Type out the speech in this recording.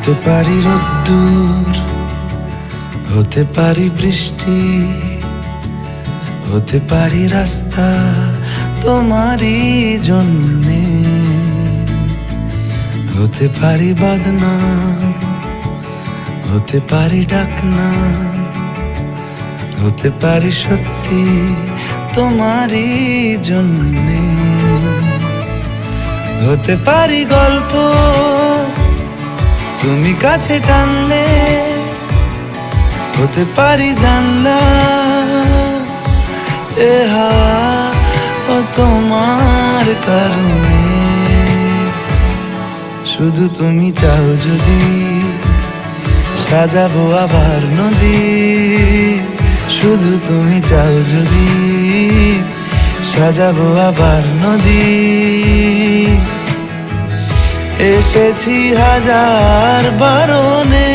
হতে পারি রোদ্দুর, হতে পারি বৃষ্টি, হতে পারি রাস্তা তোমারই জন্যে, হতে পারি বদনাম, হতে পারি ডাকনাম, হতে পারি সত্যি তোমারই জন্যে, হতে পারি গল্প তুমি কাছে টানলে, হতে পারি জানলা এ হাওয়া ও তোমার কারণে। শুধু তুমি চাও যদি সাজাবো আবার নদী, শুধু তুমি চাও যদি সাজাবো আবার নদী। এসেছি হাজার বারণে